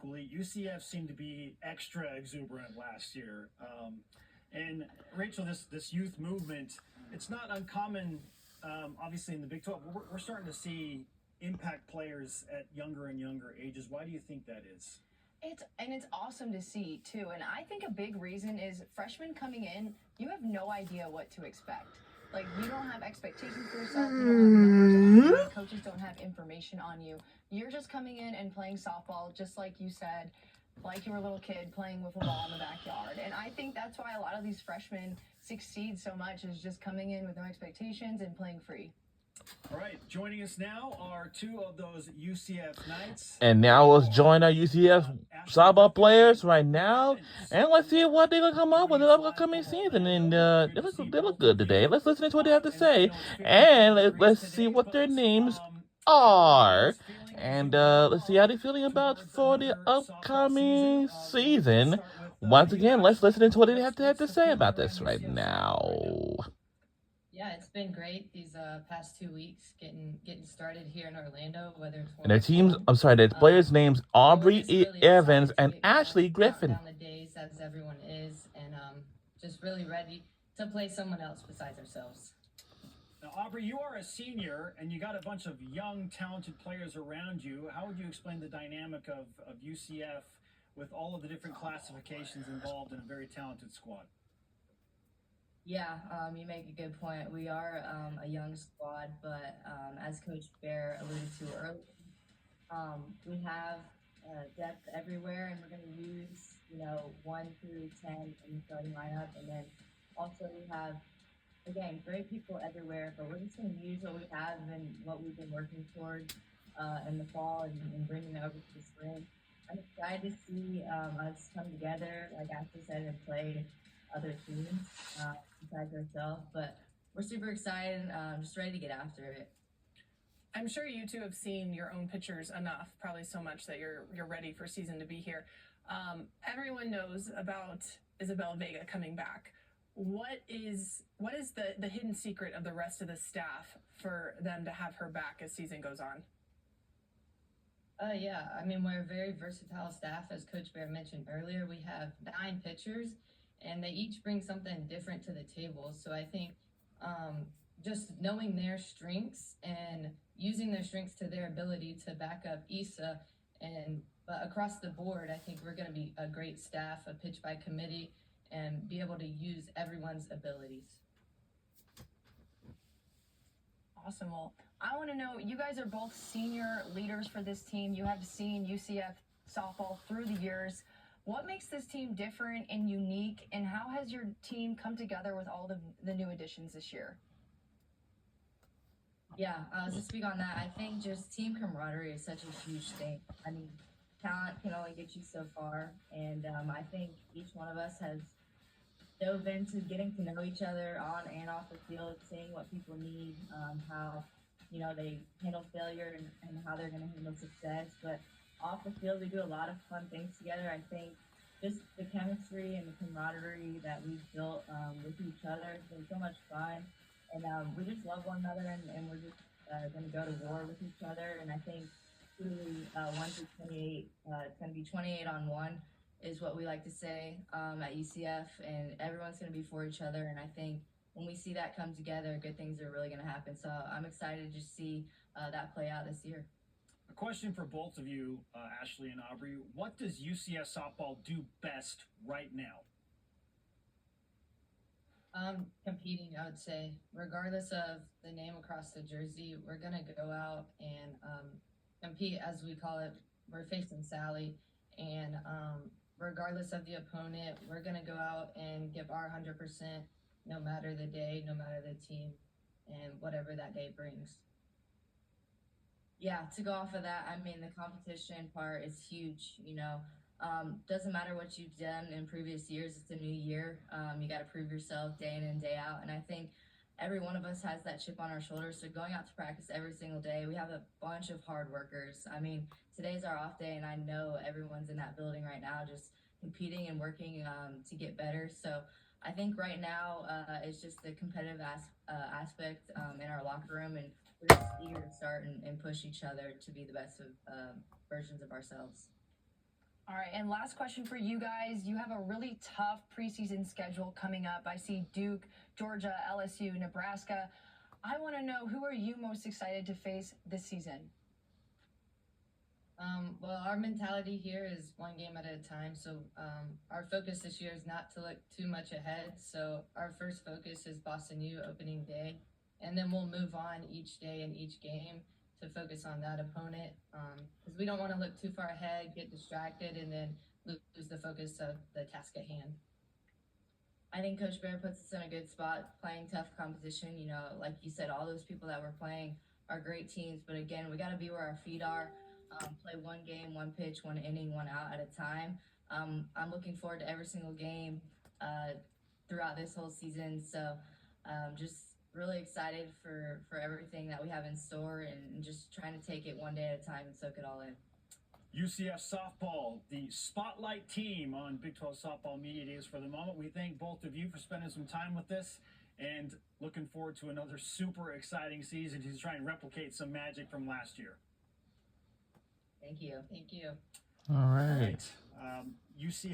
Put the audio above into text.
equally. UCF seemed to be extra exuberant last year. And Rachel, this youth movement, it's not uncommon, obviously in the Big 12. We're starting to see impact players at younger and younger ages. Why do you think that is? It's awesome to see too. And I think a big reason is freshmen coming in, you have no idea what to expect. Like, you don't have expectations for yourself, you don't have numbers on you, coaches don't have information on you. You're just coming in and playing softball, just like you said, like you were a little kid playing with a ball in the backyard. And I think that's why a lot of these freshmen succeed so much, is just coming in with no expectations and playing free. All right, joining us now are two of those UCF Knights. And now let's join our UCF softball players right now, and let's see what they're gonna come up with in the upcoming season. And they look good today. Let's listen to what they have to say, and let's see what their names are, and let's see how they're feeling about for the upcoming season. Once again, let's listen to what they have to say about this right now. Yeah, it's been great these past 2 weeks getting started here in Orlando. Whether it's and their teams, their players' names Aubrey Evans and Ashleigh Griffin. Down the days as everyone is, and just really ready to play someone else besides ourselves. Now, Aubrey, you are a senior, and you got a bunch of young, talented players around you. How would you explain the dynamic of UCF with all of the different classifications involved in a very talented squad? Yeah, you make a good point. We are a young squad, but as Coach Bear alluded to earlier, we have depth everywhere, and we're going to use 1 through 10 in the starting lineup, and then also we have, again, great people everywhere. But we're just going to use what we have and what we've been working towards in the fall and bringing it over to the spring. I'm excited to see us come together, like Ashley said, and play other teams besides ourselves, but we're super excited, just ready to get after it. I'm sure you two have seen your own pictures enough, probably so much that you're ready for season to be here. Everyone knows about Isabel Vega coming back. What is the hidden secret of the rest of the staff for them to have her back as season goes on? Yeah, I mean, we're a very versatile staff. As Coach Bear mentioned earlier, we have 9 pitchers, and they each bring something different to the table. So I think just knowing their strengths and using their strengths to their ability to back up Issa, but across the board, I think we're going to be a great staff, a pitch by committee, and be able to use everyone's abilities. Awesome. Well, I want to know, you guys are both senior leaders for this team. You have seen UCF softball through the years. What makes this team different and unique, and how has your team come together with all the new additions this year? Yeah, to speak on that, I think just team camaraderie is such a huge thing. I mean, talent can only get you so far, and I think each one of us has dove into getting to know each other on and off the field, seeing what people need, how they handle failure and how they're going to handle success. But off the field, we do a lot of fun things together. I think just the chemistry and the camaraderie that we've built with each other has been so much fun. And we just love one another, and we're just going to go to war with each other. And I think truly 1 through 28, it's going to be 28 on 1 is what we like to say at UCF. And everyone's going to be for each other. And I think when we see that come together, good things are really going to happen. So I'm excited to just see that play out this year. A question for both of you, Ashleigh and Aubrey. What does UCF softball do best right now? Competing, I would say. Regardless of the name across the jersey, we're going to go out and compete, as we call it. We're facing Sally. And regardless of the opponent, we're going to go out and give our 100%, no matter the day, no matter the team, and whatever that day brings. Yeah, to go off of that, I mean, the competition part is huge, doesn't matter what you've done in previous years, it's a new year. You got to prove yourself day in and day out. And I think every one of us has that chip on our shoulders. So going out to practice every single day, we have a bunch of hard workers. I mean, today's our off day, and I know everyone's in that building right now just competing and working to get better. So I think right now it's just the competitive aspect in our locker room, and we're just eager to start and push each other to be the best of versions of ourselves. right, and last question for you guys. You have a really tough preseason schedule coming up. I see Duke, Georgia, LSU, Nebraska. I want to know, who are you most excited to face this season? Well, our mentality here is one game at a time. So our focus this year is not to look too much ahead. So our first focus is Boston U opening day, and then we'll move on each day and each game to focus on that opponent, because we don't want to look too far ahead, get distracted, and then lose the focus of the task at hand. I think Coach Bear puts us in a good spot playing tough competition. You know, like you said, all those people that we're playing are great teams, but again, we got to be where our feet are. Play one game, one pitch, one inning, one out at a time. I'm looking forward to every single game throughout this whole season. So just really excited for everything that we have in store, and just trying to take it one day at a time and soak it all in. UCF softball, the spotlight team on Big 12 Softball Media Days for the moment. We thank both of you for spending some time with us, and looking forward to another super exciting season to try and replicate some magic from last year. Thank you. Thank you. All right. UCF